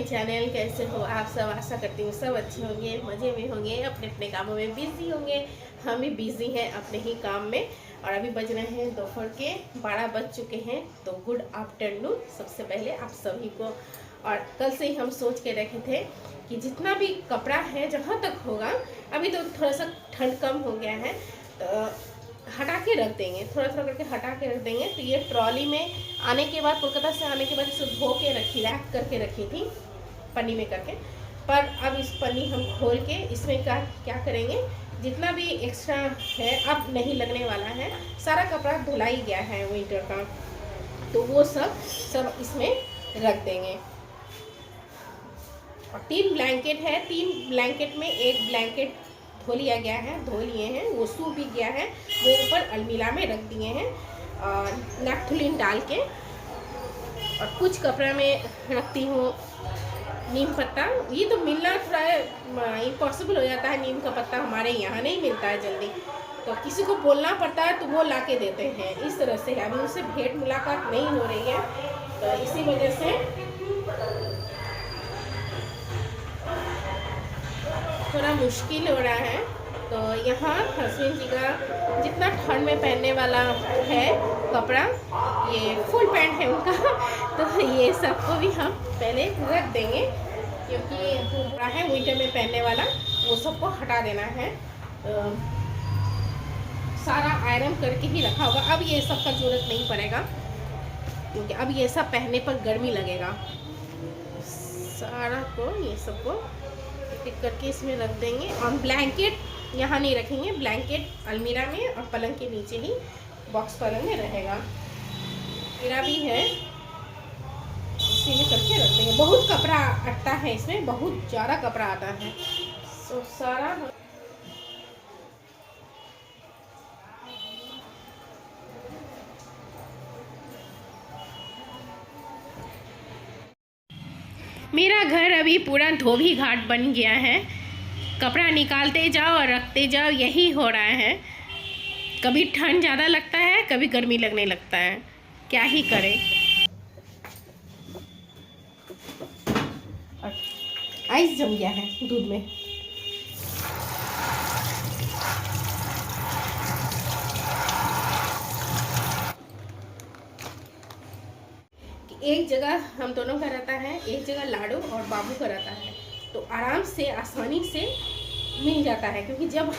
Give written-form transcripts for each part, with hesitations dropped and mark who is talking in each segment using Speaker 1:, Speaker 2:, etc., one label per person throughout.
Speaker 1: Channel कैसे हो आप सब। आशा करती हूँ सब अच्छे होंगे, मज़े में होंगे, अपने अपने कामों में बिजी होंगे। हम भी बिजी हैं अपने ही काम में। और अभी बज रहे हैं दोपहर के 12 बज चुके हैं। तो गुड आफ्टरनून सबसे पहले आप सभी को। और कल से ही हम सोच के रखे थे कि जितना भी कपड़ा है जहाँ तक होगा, अभी तो थोड़ा सा ठंड कम हो गया है तो हटा के रख देंगे, थोड़ा थोड़ा करके हटा के रख देंगे। तो ये ट्रॉली में आने के बाद, कोलकाता से आने के बाद इसे धो के रखी, रैप करके रखी थी पन्नी में करके। पर अब इस पन्नी हम खोल के इसमें क्या करेंगे, जितना भी एक्स्ट्रा है अब नहीं लगने वाला है। सारा कपड़ा धुलाई गया है विंटर का, तो वो सब इसमें रख देंगे। और 3 ब्लैंकेट है, 3 ब्लैंकेट में एक ब्लैंकेट धो लिया गया है, धो लिए हैं, वो सूख भी गया है, वो ऊपर अलमीरा में रख दिए हैं नैप्थलिन डाल के। और कुछ कपड़ा में रखती हूँ नीम पत्ता। ये तो मिलना थोड़ा इम्पॉसिबल हो जाता है, नीम का पत्ता हमारे यहाँ नहीं मिलता है जल्दी, तो किसी को बोलना पड़ता है तो वो ला के देते हैं। इस तरह से अभी उनसे भेंट मुलाकात नहीं हो रही है, तो इसी वजह से थोड़ा मुश्किल हो रहा है। तो यहाँ हस्बैंड जी का जितना ठंड में पहनने वाला है कपड़ा, ये फुल पैंट है उनका तो ये सबको भी हम पहले रख देंगे, क्योंकि कपड़ा है विंटर में पहनने वाला, वो सबको हटा देना है। सारा आयरन करके ही रखा होगा। अब ये सब का जरूरत नहीं पड़ेगा, क्योंकि अब ये सब पहनने पर गर्मी लगेगा। सारा को ये सबको टिक करके इसमें रख देंगे। और ब्लैंकेट यहाँ नहीं रखेंगे, ब्लैंकेट अलमीरा में और पलंग के नीचे ही बॉक्स पलंग में रहेगा। मेरा भी है, इसीलिए करके रख देंगे। बहुत कपड़ा अटता है इसमें, बहुत ज़्यादा कपड़ा आता है, तो सारा मेरा घर अभी पूरा धोबी घाट बन गया है। कपड़ा निकालते जाओ और रखते जाओ, यही हो रहा है। कभी ठंड ज़्यादा लगता है, कभी गर्मी लगने लगता है, क्या ही करें। आइस जम गया है दूध में। एक जगह हम दोनों का रहता है, एक जगह लाडू और बाबू का रहता है, तो आराम से आसानी से मिल जाता है। क्योंकि जब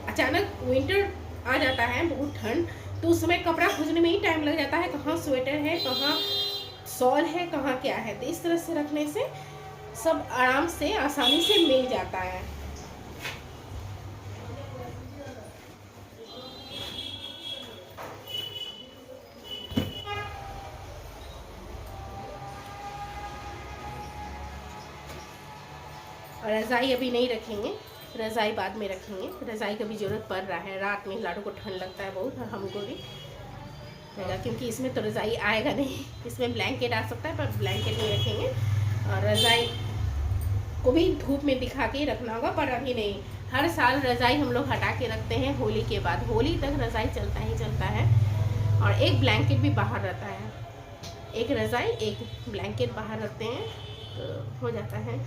Speaker 1: अचानक विंटर आ जाता है, बहुत ठंड, तो उस समय कपड़ा खोजने में ही टाइम लग जाता है, कहाँ स्वेटर है, कहाँ शॉल है, कहाँ क्या है। तो इस तरह से रखने से सब आराम से आसानी से मिल जाता है। और रज़ाई अभी नहीं रखेंगे, रज़ाई बाद में रखेंगे। रज़ाई का भी ज़रूरत पड़ रहा है, रात में लाडू को ठंड लगता है बहुत, और हमको भी रहेगा, क्योंकि इसमें तो रज़ाई आएगा नहीं। इसमें ब्लैंकेट आ सकता है, पर ब्लैंकेट नहीं रखेंगे। और रज़ाई को भी धूप में दिखा के ही रखना होगा, पर अभी नहीं। हर साल रज़ाई हम लोग हटा के रखते हैं होली के बाद, होली तक रज़ाई चलता ही चलता है। और एक ब्लैंकेट भी बाहर रहता है, एक रज़ाई एक ब्लैंकेट बाहर रखते हैं, तो हो जाता है।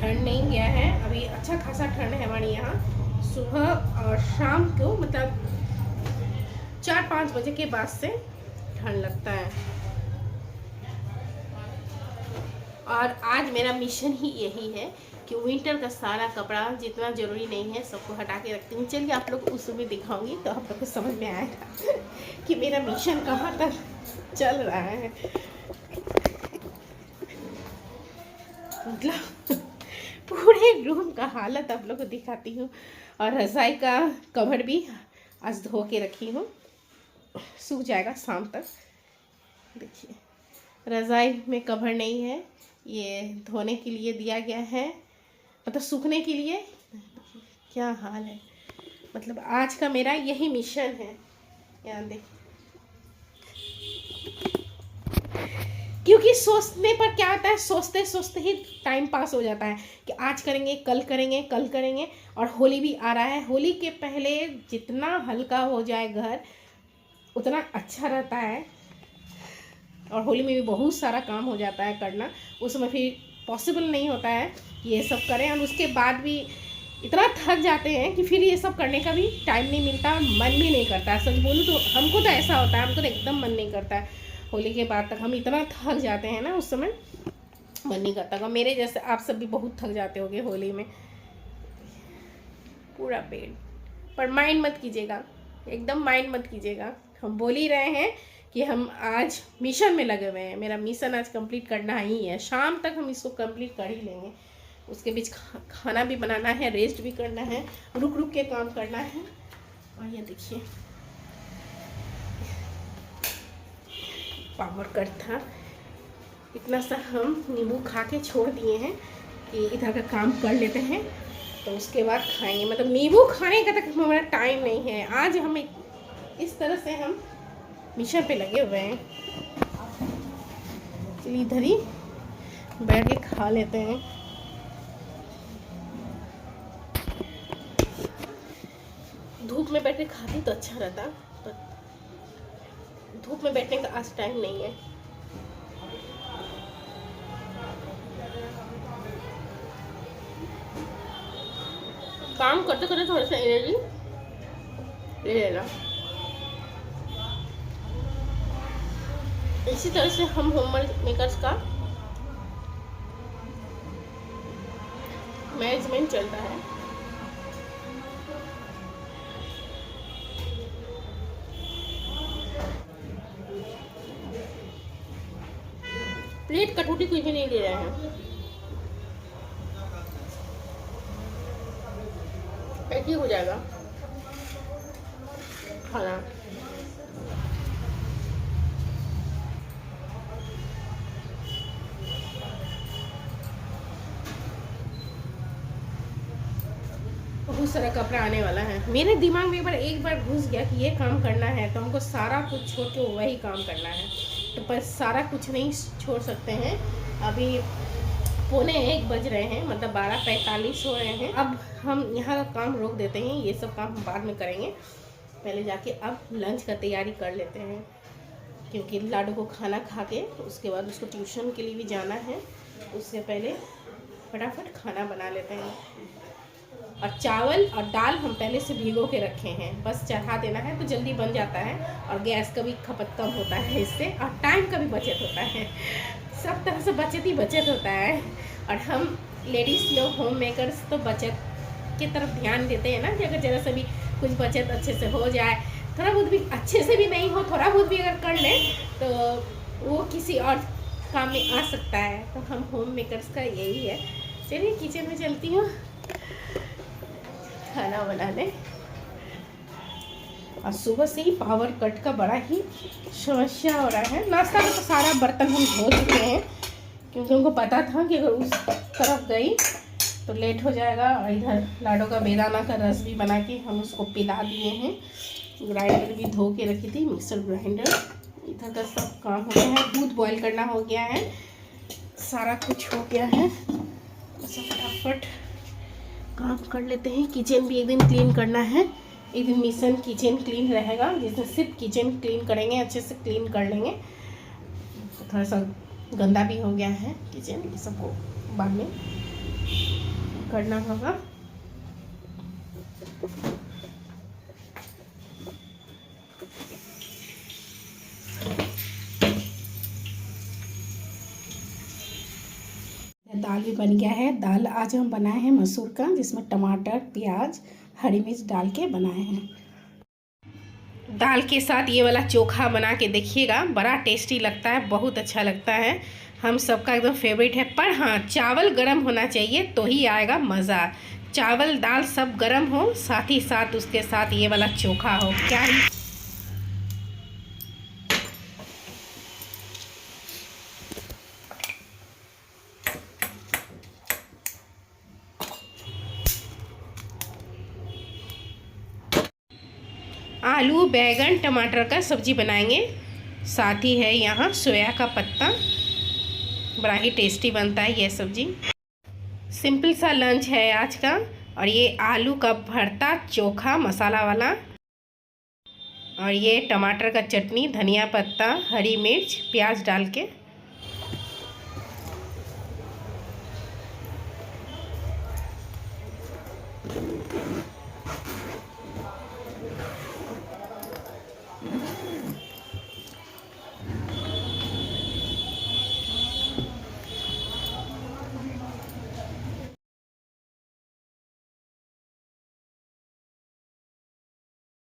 Speaker 1: ठंड नहीं गया है, अभी अच्छा खासा ठंड है हमारे यहाँ। सुबह और शाम को मतलब 4-5 बजे के बाद से ठंड लगता है। और आज मेरा मिशन ही यही है कि विंटर का सारा कपड़ा जितना ज़रूरी नहीं है सबको हटा के रखती हूँ। चलिए आप लोग उस समय दिखाऊंगी तो आप लोग को समझ में आएगा कि मेरा मिशन कहाँ तक चल रहा है। मतलब पूरे रूम का हालत आप लोग को दिखाती हूँ। और रज़ाई का कवर भी आज धो के रखी हूँ, सूख जाएगा शाम तक। देखिए रज़ाई में कवर नहीं है, ये धोने के लिए दिया गया है, मतलब सूखने के लिए। क्या हाल है, मतलब आज का मेरा यही मिशन है। यहाँ देख, क्योंकि सोचने पर क्या आता है, सोचते सोचते ही टाइम पास हो जाता है कि आज करेंगे, कल करेंगे, कल करेंगे। और होली भी आ रहा है, होली के पहले जितना हल्का हो जाए घर उतना अच्छा रहता है। और होली में भी बहुत सारा काम हो जाता है करना, उसमें फिर पॉसिबल नहीं होता है ये सब करें। और उसके बाद भी इतना थक जाते हैं कि फिर ये सब करने का भी टाइम नहीं मिलता, मन भी नहीं करता। सच बोलूँ तो हमको तो ऐसा होता है, हमको तो एकदम मन नहीं करता है। होली के बाद तक हम इतना थक जाते हैं ना, उस समय मन नहीं करता। मेरे जैसे आप सब भी बहुत थक जाते होंगे होली में, पूरा पेट। पर माइंड मत कीजिएगा, एकदम माइंड मत कीजिएगा। हम बोल ही रहे हैं कि हम आज मिशन में लगे हुए हैं। मेरा मिशन आज कंप्लीट करना ही है, शाम तक हम इसको कंप्लीट कर ही लेंगे। उसके बीच खाना भी बनाना है, रेस्ट भी करना है, रुक रुक के काम करना है। और ये देखिए पावर कट था, इतना सा हम नींबू खा के छोड़ दिए हैं कि इधर का काम कर लेते हैं तो उसके बाद खाएंगे। मतलब नींबू खाने का तक हमारा टाइम नहीं है। आज हम इस तरह से हम मिशन पे लगे हुए हैं। चलिए इधर ही बैठ के खा लेते हैं। धूप में बैठ के खाती तो अच्छा रहता, पर धूप में बैठने का आज टाइम नहीं है। काम करते करते थोड़ा सा एनर्जी ले लेना। इसी तरह से हम होमवर्क मेकर्स का मैनेजमेंट चलता है। प्लेट कटोरी कुछ भी नहीं ले रहे हैं, एक ही हो जाएगा खाना। बहुत सारा कपड़ा आने वाला है। मेरे दिमाग में एक बार घुस गया कि ये काम करना है तो हमको सारा कुछ छोड़ के वही काम करना है। तो पर सारा कुछ नहीं छोड़ सकते हैं। अभी 12:45 बज रहे हैं, मतलब 12:45 हो रहे हैं। अब हम यहाँ का काम रोक देते हैं, ये सब काम हम बाद में करेंगे। पहले जाके अब लंच का तैयारी कर लेते हैं, क्योंकि लाडू को खाना खा के उसके बाद उसको ट्यूशन के लिए भी जाना है। उससे पहले फटाफट खाना बना लेते हैं। और चावल और दाल हम पहले से भिगो के रखे हैं, बस चढ़ा देना है तो जल्दी बन जाता है। और गैस का भी खपत कम होता है इससे, और टाइम का भी बचत होता है। सब तरह से बचत ही बचत होता है। और हम लेडीज़ लोग होम मेकर्स तो बचत की तरफ ध्यान देते हैं ना, कि अगर ज़रा सा भी कुछ बचत अच्छे से हो जाए, थोड़ा बहुत भी अच्छे से भी नहीं हो, थोड़ा बहुत भी अगर कर लें तो वो किसी और काम में आ सकता है। तो हम होम मेकर्स का यही है। चलिए किचन में चलती हूँ खाना बनाने। और सुबह से ही पावर कट का बड़ा ही समस्या हो रहा है। नाश्ता में तो सारा बर्तन हम धो चुके हैं, क्योंकि उनको पता था कि अगर उस तरफ गई तो लेट हो जाएगा। और इधर लाडो का बेदाना का रस भी बना के हम उसको पिला दिए हैं। ग्राइंडर भी धो के रखी थी, मिक्सर ग्राइंडर। इधर का सब काम हो गया है, दूध बॉईल करना हो गया है, सारा कुछ हो गया है। सब फटाफट काम कर लेते हैं। किचन भी एक दिन क्लीन करना है, एक दिन मिशन किचन क्लीन रहेगा, जिसमें सिर्फ किचन क्लीन करेंगे, अच्छे से क्लीन कर लेंगे। थोड़ा सा गंदा भी हो गया है किचन, ये सबको बाद में करना होगा। दाल भी बन गया है। दाल आज हम बनाए हैं मसूर का, जिसमें टमाटर, प्याज, हरी मिर्च डाल के बनाए हैं। दाल के साथ ये वाला चोखा बना के देखिएगा, बड़ा टेस्टी लगता है, बहुत अच्छा लगता है, हम सबका एकदम फेवरेट है। पर हाँ, चावल गरम होना चाहिए तो ही आएगा मज़ा। चावल दाल सब गरम हो, साथ ही साथ उसके साथ ये वाला चोखा हो, क्या ही। आलू, बैगन, टमाटर का सब्जी बनाएंगे। साथ ही है यहाँ सोया का पत्ता, बड़ा ही टेस्टी बनता है ये सब्जी। सिंपल सा लंच है आज का। और ये आलू का भरता चोखा मसाला वाला, और ये टमाटर का चटनी, धनिया पत्ता, हरी मिर्च, प्याज डाल के।